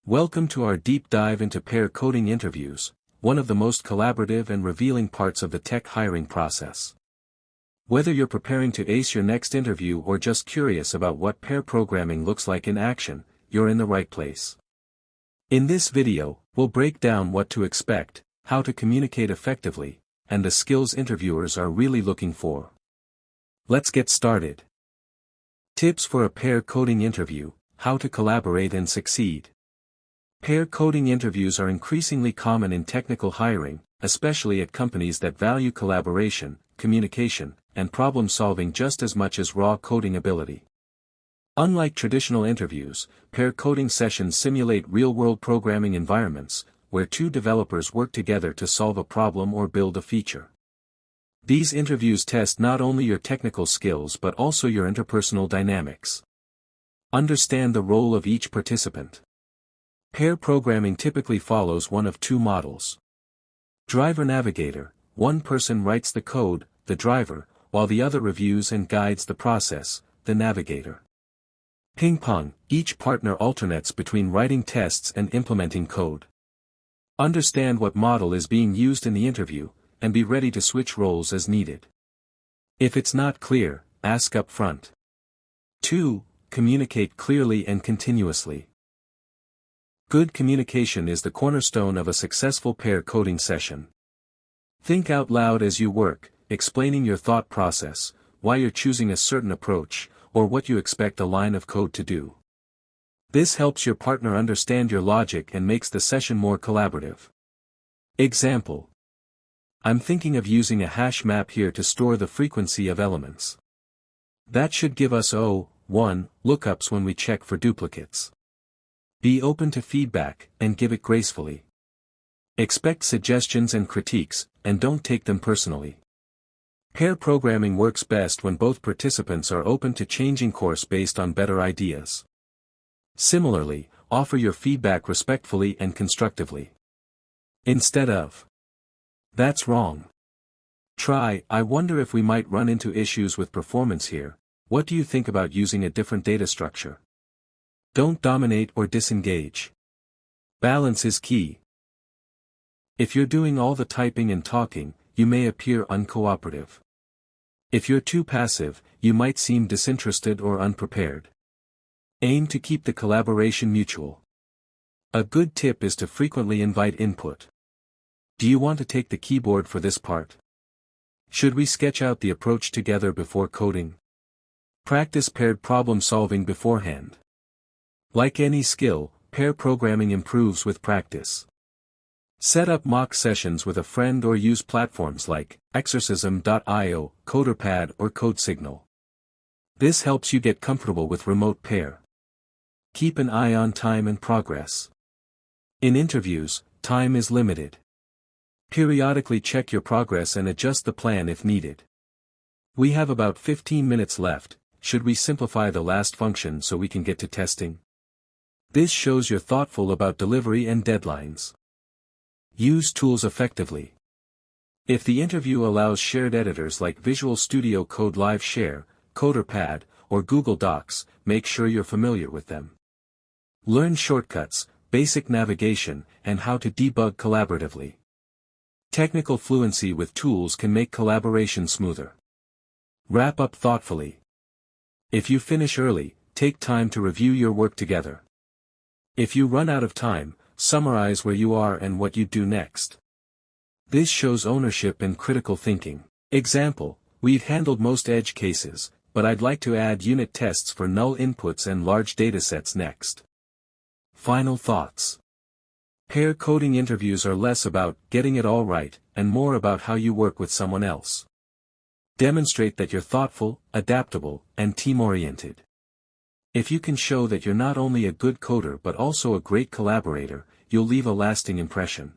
Welcome to our deep dive into pair coding interviews, one of the most collaborative and revealing parts of the tech hiring process. Whether you're preparing to ace your next interview or just curious about what pair programming looks like in action, you're in the right place. In this video, we'll break down what to expect, how to communicate effectively, and the skills interviewers are really looking for. Let's get started. Tips for a pair coding interview: how to collaborate and succeed. Pair coding interviews are increasingly common in technical hiring, especially at companies that value collaboration, communication, and problem-solving just as much as raw coding ability. Unlike traditional interviews, pair coding sessions simulate real-world programming environments, where two developers work together to solve a problem or build a feature. These interviews test not only your technical skills but also your interpersonal dynamics. Understand the role of each participant. Pair programming typically follows one of two models. Driver-navigator: one person writes the code, the driver, while the other reviews and guides the process, the navigator. Ping-pong: each partner alternates between writing tests and implementing code. Understand what model is being used in the interview, and be ready to switch roles as needed. If it's not clear, ask up front. 2. Communicate clearly and continuously. Good communication is the cornerstone of a successful pair coding session. Think out loud as you work, explaining your thought process, why you're choosing a certain approach, or what you expect a line of code to do. This helps your partner understand your logic and makes the session more collaborative. Example: I'm thinking of using a hash map here to store the frequency of elements. That should give us 1 lookups when we check for duplicates. Be open to feedback, and give it gracefully. Expect suggestions and critiques, and don't take them personally. Pair programming works best when both participants are open to changing course based on better ideas. Similarly, offer your feedback respectfully and constructively. Instead of, "That's wrong," try, "I wonder if we might run into issues with performance here. What do you think about using a different data structure?" Don't dominate or disengage. Balance is key. If you're doing all the typing and talking, you may appear uncooperative. If you're too passive, you might seem disinterested or unprepared. Aim to keep the collaboration mutual. A good tip is to frequently invite input. Do you want to take the keyboard for this part? Should we sketch out the approach together before coding? Practice paired problem solving beforehand. Like any skill, pair programming improves with practice. Set up mock sessions with a friend or use platforms like exercism.io, CoderPad or CodeSignal. This helps you get comfortable with remote pair. Keep an eye on time and progress. In interviews, time is limited. Periodically check your progress and adjust the plan if needed. We have about 15 minutes left. Should we simplify the last function so we can get to testing? This shows you're thoughtful about delivery and deadlines. Use tools effectively. If the interview allows shared editors like Visual Studio Code Live Share, CoderPad, or Google Docs, make sure you're familiar with them. Learn shortcuts, basic navigation, and how to debug collaboratively. Technical fluency with tools can make collaboration smoother. Wrap up thoughtfully. If you finish early, take time to review your work together. If you run out of time, summarize where you are and what you do next. This shows ownership and critical thinking. Example: we've handled most edge cases, but I'd like to add unit tests for null inputs and large datasets next. Final thoughts. Pair coding interviews are less about getting it all right, and more about how you work with someone else. Demonstrate that you're thoughtful, adaptable, and team-oriented. If you can show that you're not only a good coder but also a great collaborator, you'll leave a lasting impression.